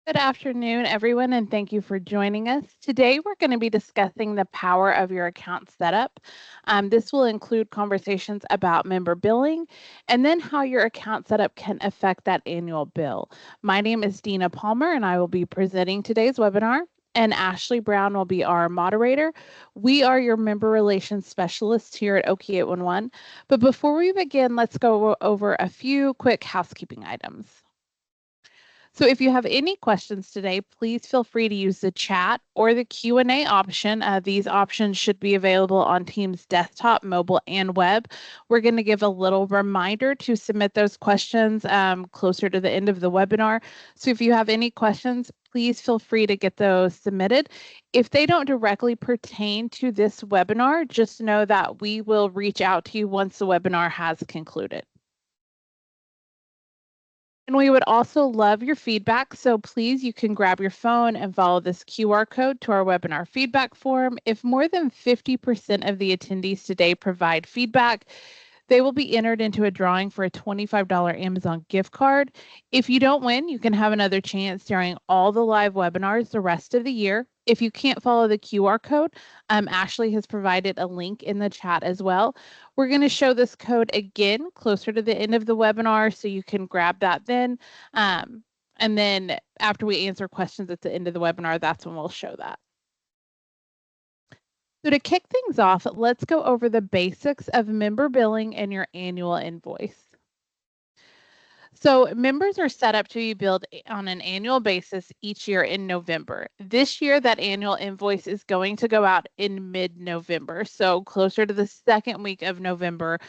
Good afternoon, everyone, and thank you for joining us. Today, we're going to be discussing the power of your account setup. This will include conversations about member billing and then how your account setup can affect that annual bill. My name is Dina Palmer, and I will be presenting today's webinar. And Ashley Brown will be our moderator. We are your member relations specialists here at Oki 811. But before we begin, let's go over a few quick housekeeping items. So if you have any questions today, please feel free to use the chat or the Q&A option. These options should be available on Teams desktop, mobile, and web. We're going to give a little reminder to submit those questions closer to the end of the webinar. So if you have any questions, please feel free to get those submitted. If they don't directly pertain to this webinar, just know that we will reach out to you once the webinar has concluded. And we would also love your feedback. So please, you can grab your phone and follow this QR code to our webinar feedback form. If more than 50% of the attendees today provide feedback, they will be entered into a drawing for a $25 Amazon gift card. If you don't win, you can have another chance during all the live webinars the rest of the year. If you can't follow the QR code, Ashley has provided a link in the chat as well. We're going to show this code again closer to the end of the webinar, so you can grab that then. And then after we answer questions at the end of the webinar, that's when we'll show that. So to kick things off, let's go over the basics of member billing and your annual invoice. So members are set up to be billed on an annual basis each year in November. This year, that annual invoice is going to go out in mid-November, so closer to the second week of November.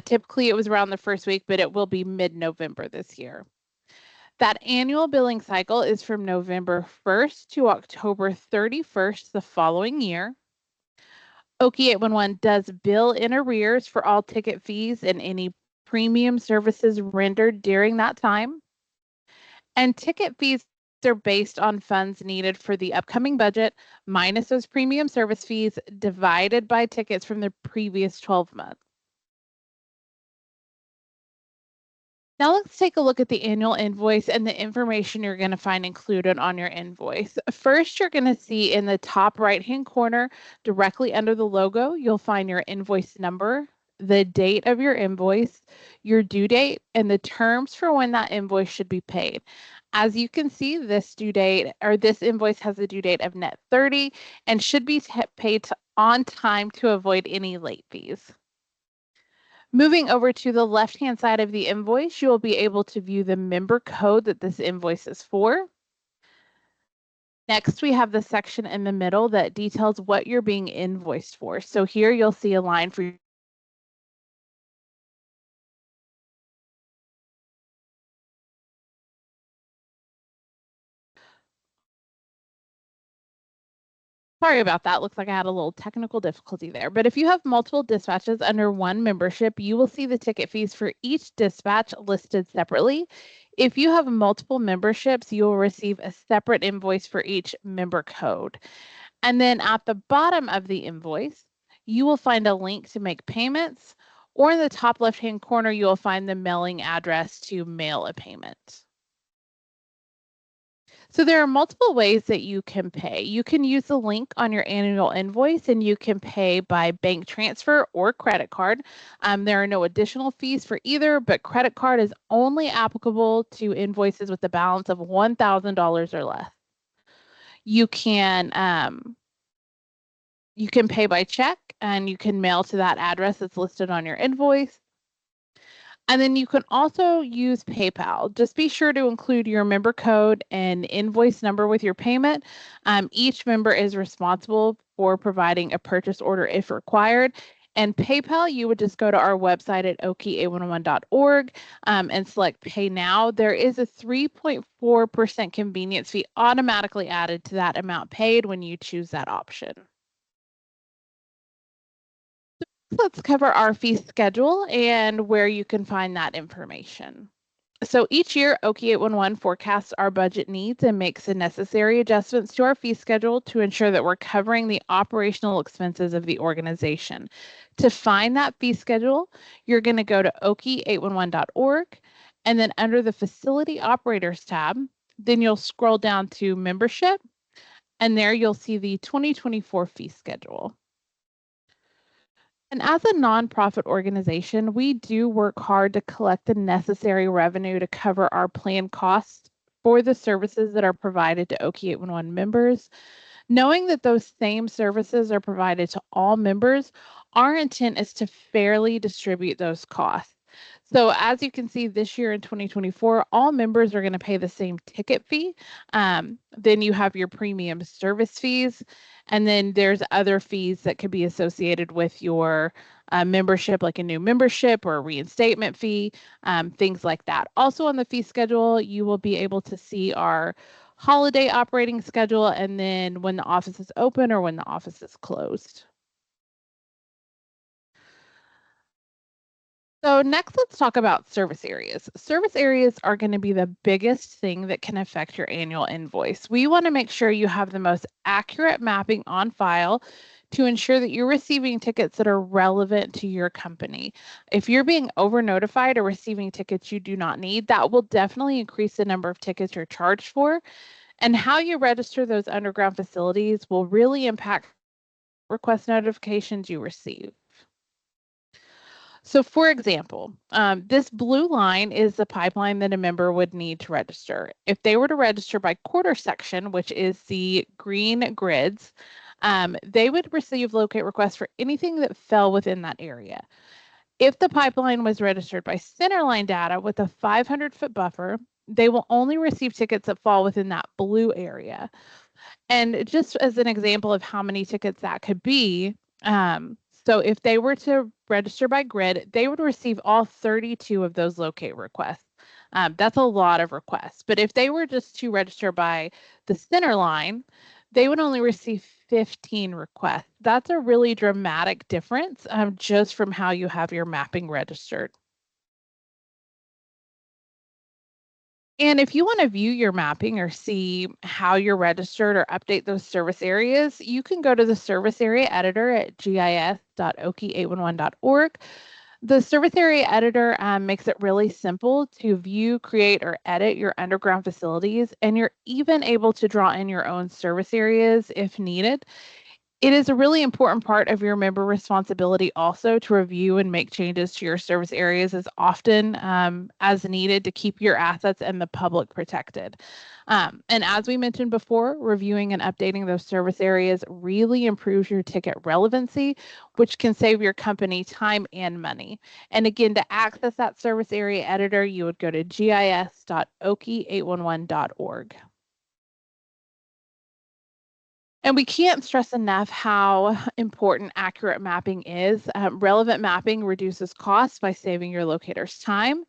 Typically, it was around the first week, but it will be mid-November this year. That annual billing cycle is from November 1st to October 31st the following year. Oki 811 does bill in arrears for all ticket fees and any premium services rendered during that time. And ticket fees are based on funds needed for the upcoming budget minus those premium service fees divided by tickets from the previous 12 months. Now let's take a look at the annual invoice and the information you're going to find included on your invoice. First, you're going to see in the top right-hand corner, directly under the logo, you'll find your invoice number, the date of your invoice, your due date, and the terms for when that invoice should be paid. As you can see, this due date or this invoice has a due date of net 30 and should be paid on time to avoid any late fees. Moving over to the left-hand side of the invoice, you will be able to view the member code that this invoice is for. Next, we have the section in the middle that details what you're being invoiced for. So here you'll see a line for Sorry about that. Looks like I had a little technical difficulty there. But if you have multiple dispatches under one membership, you will see the ticket fees for each dispatch listed separately. If you have multiple memberships, you will receive a separate invoice for each member code. And then at the bottom of the invoice, you will find a link to make payments, or in the top left-hand corner, you will find the mailing address to mail a payment. So there are multiple ways that you can pay. You can use the link on your annual invoice and you can pay by bank transfer or credit card. There are no additional fees for either, but credit card is only applicable to invoices with a balance of $1,000 or less. You can pay by check and you can mail to that address that's listed on your invoice. And then you can also use PayPal. Just be sure to include your member code and invoice number with your payment. Each member is responsible for providing a purchase order if required. And PayPal, you would just go to our website at oki811.org and select Pay Now. There is a 3.4% convenience fee automatically added to that amount paid when you choose that option. Let's cover our fee schedule and where you can find that information. So each year, Oki 811 forecasts our budget needs and makes the necessary adjustments to our fee schedule to ensure that we're covering the operational expenses of the organization. To find that fee schedule, you're going to go to oki811.org, and then under the Facility Operators tab, Then you'll scroll down to membership, and there you'll see the 2024 fee schedule. And as a nonprofit organization, we do work hard to collect the necessary revenue to cover our planned costs for the services that are provided to Okie 811 members. Knowing that those same services are provided to all members, our intent is to fairly distribute those costs. So as you can see this year in 2024, all members are going to pay the same ticket fee. Then you have your premium service fees, and then there's other fees that could be associated with your membership, like a new membership or a reinstatement fee, things like that. Also on the fee schedule, you will be able to see our holiday operating schedule, and then when the office is open or when the office is closed. So next, let's talk about service areas. Service areas are going to be the biggest thing that can affect your annual invoice. We want to make sure you have the most accurate mapping on file to ensure that you're receiving tickets that are relevant to your company. If you're being over notified or receiving tickets you do not need, that will definitely increase the number of tickets you're charged for. And how you register those underground facilities will really impact request notifications you receive. So for example, this blue line is the pipeline that a member would need to register. If they were to register by quarter section, which is the green grids, they would receive locate requests for anything that fell within that area. If the pipeline was registered by centerline data with a 500-foot buffer, they will only receive tickets that fall within that blue area. And just as an example of how many tickets that could be, so if they were to register by grid, they would receive all 32 of those locate requests. That's a lot of requests. But if they were just to register by the center line, they would only receive 15 requests. That's a really dramatic difference just from how you have your mapping registered. And if you want to view your mapping or see how you're registered or update those service areas, you can go to the service area editor at gis.okie811.org. The service area editor makes it really simple to view, create, or edit your underground facilities, and you're even able to draw in your own service areas if needed. It is a really important part of your member responsibility also to review and make changes to your service areas as often as needed to keep your assets and the public protected. And as we mentioned before, reviewing and updating those service areas really improves your ticket relevancy, which can save your company time and money. And again, to access that service area editor, you would go to gis.okie811.org. And we can't stress enough how important accurate mapping is. Relevant mapping reduces costs by saving your locators time.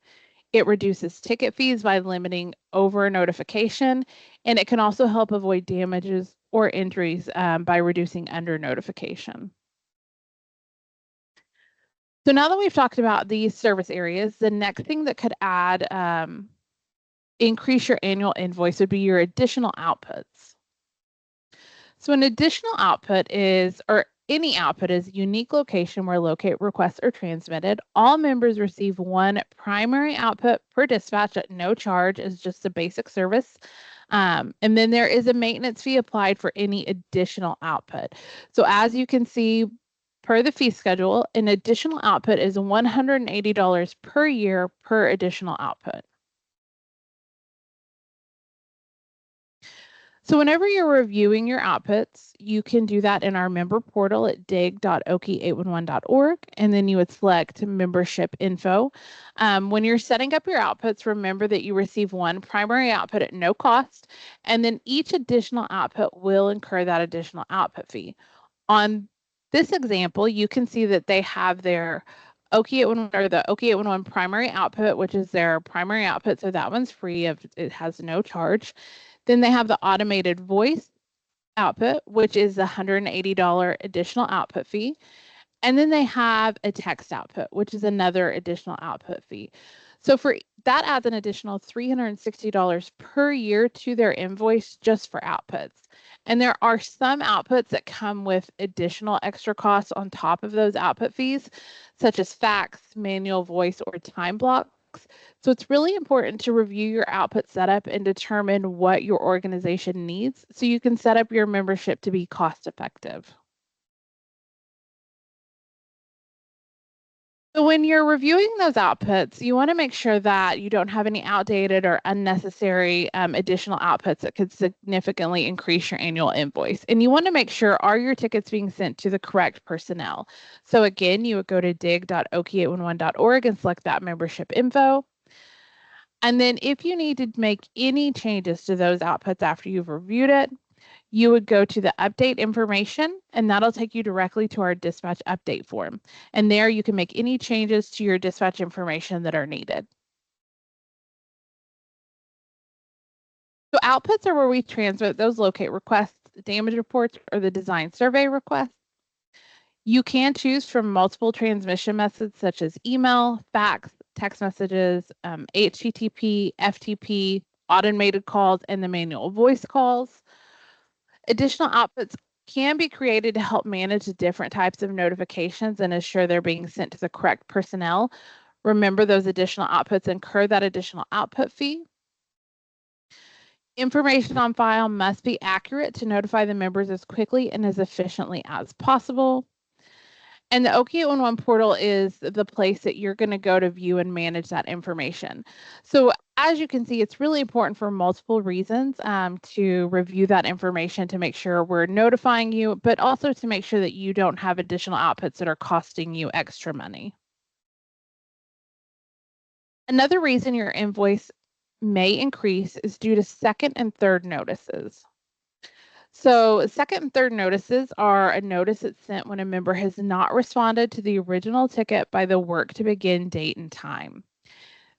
It reduces ticket fees by limiting over notification, and it can also help avoid damages or injuries by reducing under notification. So now that we've talked about these service areas, the next thing that could add increase your annual invoice would be your additional outputs. So an additional output is, or any output is, a unique location where locate requests are transmitted. All members receive one primary output per dispatch at no charge as just a basic service. And then there is a maintenance fee applied for any additional output. So as you can see, per the fee schedule, an additional output is $180 per year per additional output. So whenever you're reviewing your outputs, you can do that in our member portal at dig.okie811.org, and then you would select membership info. When you're setting up your outputs, remember that you receive one primary output at no cost, and then each additional output will incur that additional output fee. On this example, you can see that they have their Okie 811 or the Okie 811 primary output, which is their primary output. So that one's free, it has no charge. Then they have the automated voice output, which is the $180 additional output fee. And then they have a text output, which is another additional output fee. So for that adds an additional $360 per year to their invoice just for outputs. And there are some outputs that come with additional extra costs on top of those output fees, such as fax, manual voice, or time block. tax. So it's really important to review your output setup and determine what your organization needs so you can set up your membership to be cost effective. So when you're reviewing those outputs, you want to make sure that you don't have any outdated or unnecessary additional outputs that could significantly increase your annual invoice. And you want to make sure, are your tickets being sent to the correct personnel? So again, you would go to dig.okie811.org and select that membership info. And then if you need to make any changes to those outputs after you've reviewed it, you would go to the update information, and that'll take you directly to our dispatch update form. And there you can make any changes to your dispatch information that are needed. So outputs are where we transmit those locate requests, damage reports, or the design survey requests. You can choose from multiple transmission methods such as email, fax, text messages, HTTP, FTP, automated calls, and the manual voice calls. Additional outputs can be created to help manage the different types of notifications and ensure they're being sent to the correct personnel. Remember, those additional outputs incur that additional output fee. Information on file must be accurate to notify the members as quickly and as efficiently as possible. And the Okie 811 portal is the place that you're going to go to view and manage that information. So as you can see, it's really important for multiple reasons to review that information to make sure we're notifying you, but also to make sure that you don't have additional outputs that are costing you extra money. Another reason your invoice may increase is due to second and third notices. So second and third notices are a notice that's sent when a member has not responded to the original ticket by the work to begin date and time.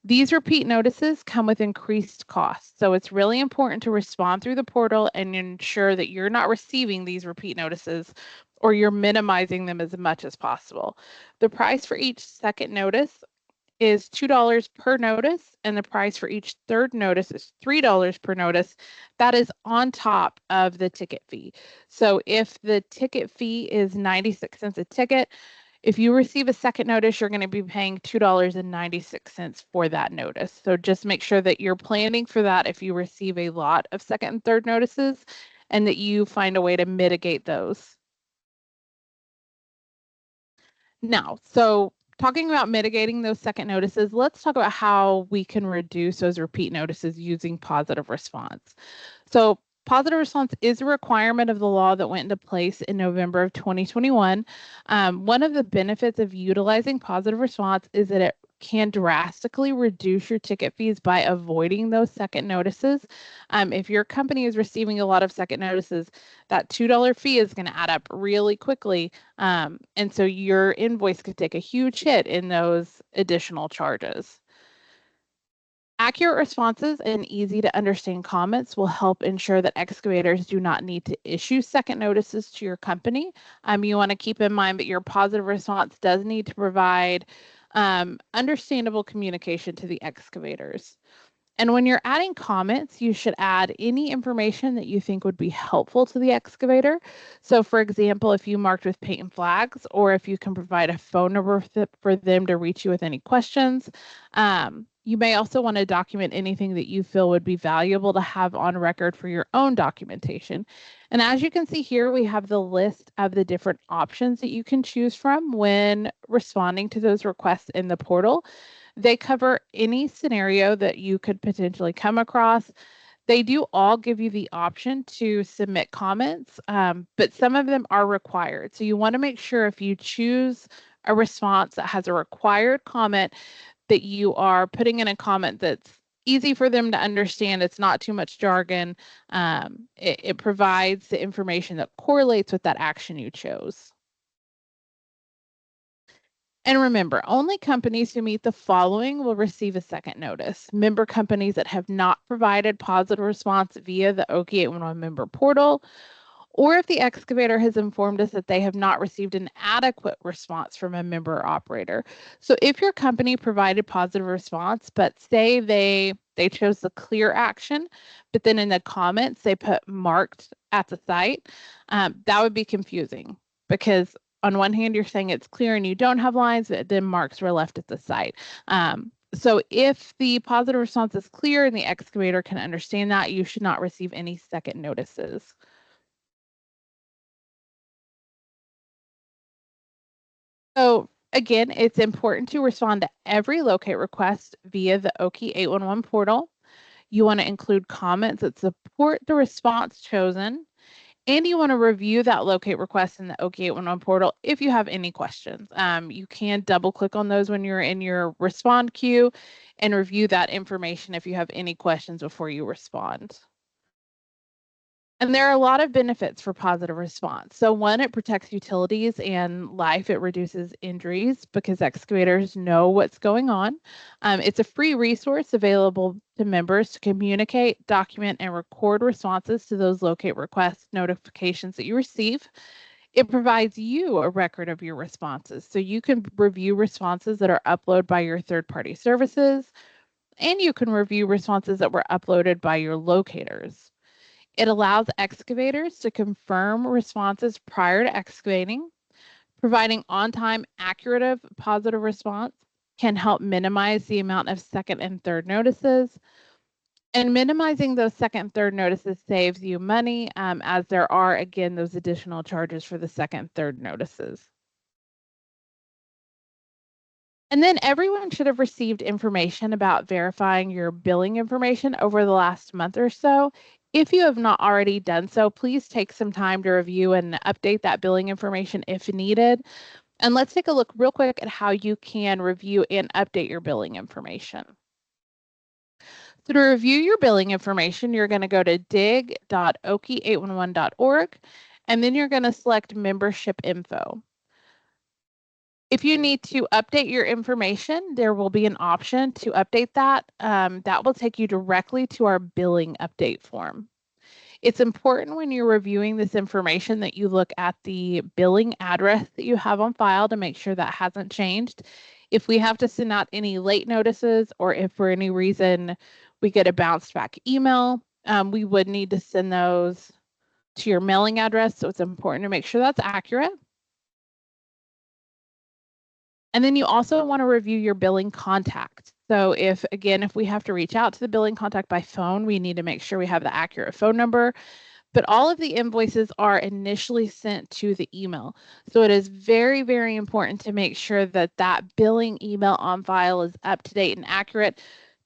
These repeat notices come with increased costs. So it's really important to respond through the portal and ensure that you're not receiving these repeat notices or you're minimizing them as much as possible. The price for each second notice is $2 per notice, and the price for each third notice is $3 per notice. That is on top of the ticket fee. So if the ticket fee is 96 cents a ticket, if you receive a second notice, you're going to be paying $2.96 for that notice. So just make sure that you're planning for that if you receive a lot of second and third notices and that you find a way to mitigate those. Now, so talking about mitigating those second notices, let's talk about how we can reduce those repeat notices using positive response. So positive response is a requirement of the law that went into place in November of 2021. One of the benefits of utilizing positive response is that it can drastically reduce your ticket fees by avoiding those second notices. If your company is receiving a lot of second notices, that $2 fee is going to add up really quickly. And so your invoice could take a huge hit in those additional charges. Accurate responses and easy to understand comments will help ensure that excavators do not need to issue second notices to your company. You want to keep in mind that your positive response does need to provide understandable communication to the excavators. And when you're adding comments, you should add any information that you think would be helpful to the excavator. So for example, if you marked with paint and flags, or if you can provide a phone number for them to reach you with any questions. You may also want to document anything that you feel would be valuable to have on record for your own documentation. And as you can see here, we have the list of the different options that you can choose from when responding to those requests in the portal. They cover any scenario that you could potentially come across. They do all give you the option to submit comments, but some of them are required. So you want to make sure if you choose a response that has a required comment, that you are putting in a comment that's easy for them to understand. It's not too much jargon. It provides the information that correlates with that action you chose. And remember, only companies who meet the following will receive a second notice. Member companies that have not provided positive response via the Okie 811 member portal, or if the excavator has informed us that they have not received an adequate response from a member operator. So if your company provided positive response, but say they chose the clear action, but then in the comments they put marked at the site, that would be confusing because on one hand, you're saying it's clear and you don't have lines, but then marks were left at the site. So if the positive response is clear and the excavator can understand that, you should not receive any second notices. So again, it's important to respond to every locate request via the Oki 811 portal. You want to include comments that support the response chosen, and you want to review that locate request in the Oki 811 portal if you have any questions. You can double click on those when you're in your respond queue and review that information if you have any questions before you respond. And there are a lot of benefits for positive response. So one, it protects utilities and life. It reduces injuries because excavators know what's going on. It's a free resource available to members to communicate, document, and record responses to those locate request notifications that you receive. It provides you a record of your responses. So you can review responses that are uploaded by your third-party services, and you can review responses that were uploaded by your locators. It allows excavators to confirm responses prior to excavating. Providing on-time, accurate, positive response can help minimize the amount of second and third notices. And minimizing those second and third notices saves you money, as there are, again, those additional charges for the second and third notices. And then everyone should have received information about verifying your billing information over the last month or so. If you have not already done so, please take some time to review and update that billing information if needed. And let's take a look real quick at how you can review and update your billing information. So to review your billing information, you're going to go to dig.oki811.org, and then you're going to select membership info. If you need to update your information, there will be an option to update that. That will take you directly to our billing update form. It's important when you're reviewing this information that you look at the billing address that you have on file to make sure that hasn't changed. If we have to send out any late notices, or if for any reason we get a bounced back email, we would need to send those to your mailing address. So it's important to make sure that's accurate. And then you also want to review your billing contact. So if we have to reach out to the billing contact by phone, we need to make sure we have the accurate phone number. But all of the invoices are initially sent to the email. So it is very, very important to make sure that that billing email on file is up to date and accurate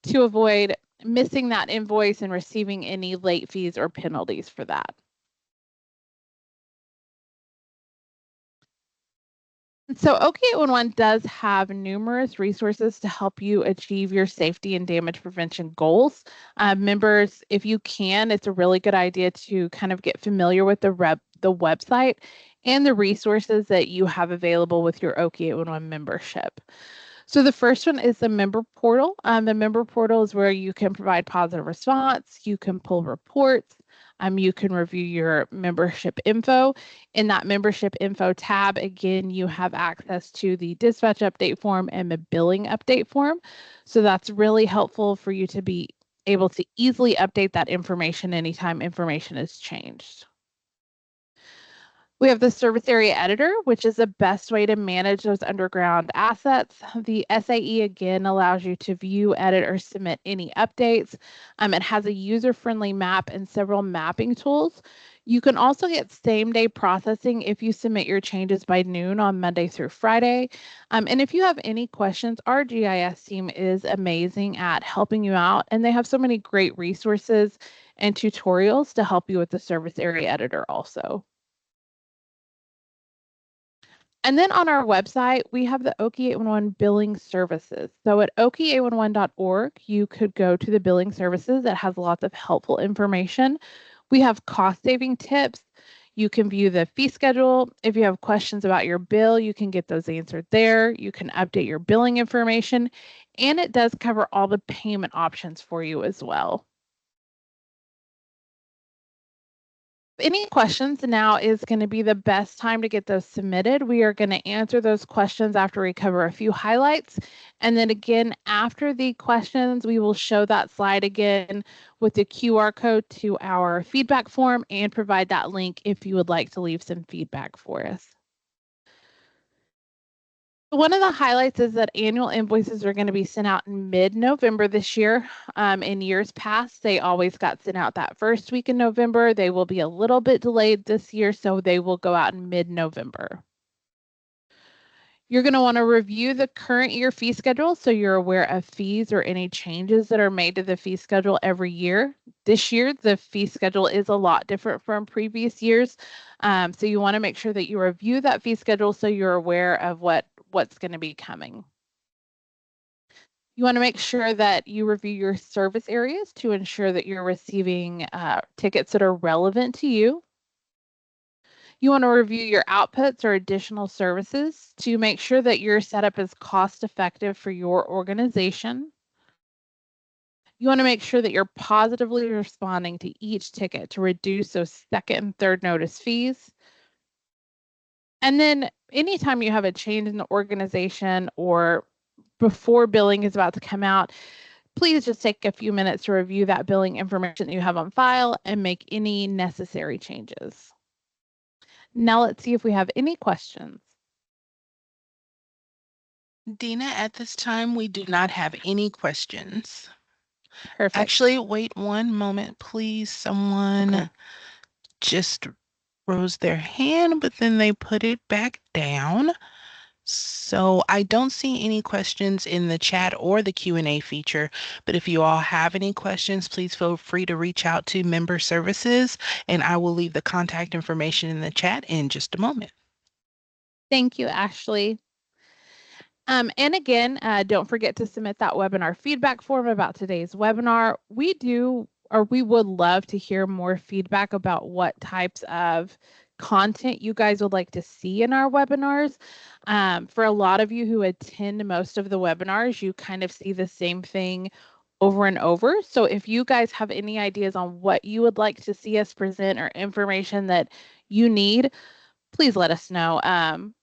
to avoid missing that invoice and receiving any late fees or penalties for that. So Oki 811 does have numerous resources to help you achieve your safety and damage prevention goals. Members, if you can, it's a really good idea to kind of get familiar with the website and the resources that you have available with your Oki 811 membership. So the first one is the member portal. The member portal is where you can provide positive response, you can pull reports, you can review your membership info. In that membership info tab, again, you have access to the dispatch update form and the billing update form. So that's really helpful for you to be able to easily update that information anytime information is changed. We have the service area editor, which is the best way to manage those underground assets. The SAE, again, allows you to view, edit, or submit any updates. It has a user-friendly map and several mapping tools. You can also get same-day processing if you submit your changes by noon on Monday through Friday. And if you have any questions, our GIS team is amazing at helping you out, and they have so many great resources and tutorials to help you with the service area editor also. And then on our website, we have the Oki 811 billing services. So at oki811.org, you could go to the billing services that has lots of helpful information. We have cost saving tips. You can view the fee schedule. If you have questions about your bill, you can get those answered there. You can update your billing information, and it does cover all the payment options for you as well. Any questions, now is going to be the best time to get those submitted. We are going to answer those questions after we cover a few highlights. And then again, after the questions, we will show that slide again with the QR code to our feedback form and provide that link if you would like to leave some feedback for us. One of the highlights is that annual invoices are going to be sent out in mid-November this year. In years past, they always got sent out that first week in November. They will be a little bit delayed this year, so they will go out in mid-November. You're going to want to review the current year fee schedule so you're aware of fees or any changes that are made to the fee schedule every year. This year, the fee schedule is a lot different from previous years. So you want to make sure that you review that fee schedule so you're aware of what's going to be coming. You want to make sure that you review your service areas to ensure that you're receiving tickets that are relevant to you. You want to review your outputs or additional services to make sure that your setup is cost effective for your organization. You want to make sure that you're positively responding to each ticket to reduce those second and third notice fees. And then anytime you have a change in the organization or before billing is about to come out, please just take a few minutes to review that billing information that you have on file and make any necessary changes. Now let's see if we have any questions. Dina, at this time, we do not have any questions. Perfect. Actually, wait one moment, please. Someone Okay. just rose their hand, but then they put it back down. So I don't see any questions in the chat or the Q&A feature, but if you all have any questions, please feel free to reach out to Member Services, and I will leave the contact information in the chat in just a moment. Thank you, Ashley. And again, don't forget to submit that webinar feedback form about today's webinar. We would love to hear more feedback about what types of content you guys would like to see in our webinars. For a lot of you who attend most of the webinars, you kind of see the same thing over and over. So if you guys have any ideas on what you would like to see us present or information that you need, please let us know.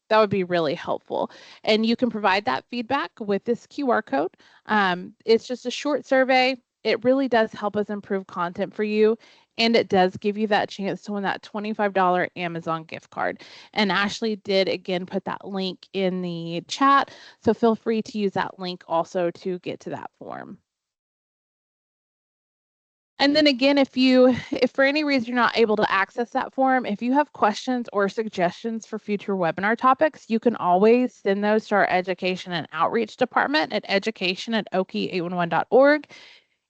That would be really helpful. And you can provide that feedback with this QR code. It's just a short survey. It really does help us improve content for you. And it does give you that chance to win that $25 Amazon gift card. And Ashley did again put that link in the chat. So feel free to use that link also to get to that form. And then again, if for any reason you're not able to access that form, if you have questions or suggestions for future webinar topics, you can always send those to our education and outreach department at education@oki811.org.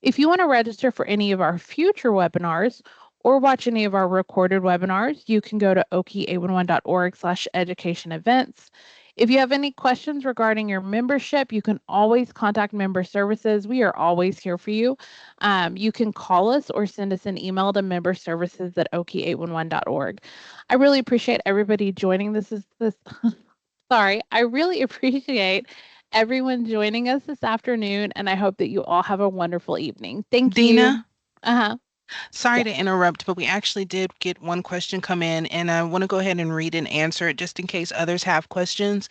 If you want to register for any of our future webinars or watch any of our recorded webinars, you can go to oki811.org/education events. If you have any questions regarding your membership, you can always contact Member Services. We are always here for you. You can call us or send us an email to memberservices@oki811.org. I really appreciate everybody joining. Sorry, I really appreciate everyone joining us this afternoon, and I hope that you all have a wonderful evening. Thank you. Dina? Uh-huh. Sorry to interrupt, but we actually did get one question come in, and I want to go ahead and read and answer it just in case others have questions.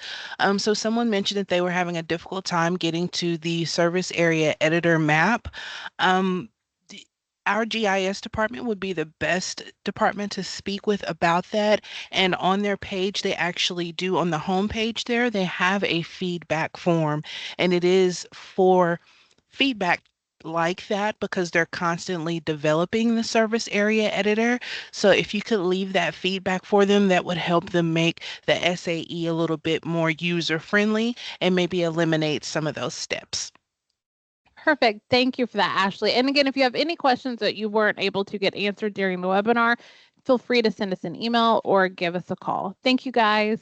So someone mentioned that they were having a difficult time getting to the service area editor map. Our GIS department would be the best department to speak with about that. And on their page, they actually do, on the home page there, they have a feedback form, and it is for feedback like that because they're constantly developing the service area editor. So if you could leave that feedback for them, that would help them make the SAE a little bit more user friendly and maybe eliminate some of those steps. Perfect. Thank you for that, Ashley. And again, if you have any questions that you weren't able to get answered during the webinar, feel free to send us an email or give us a call. Thank you, guys.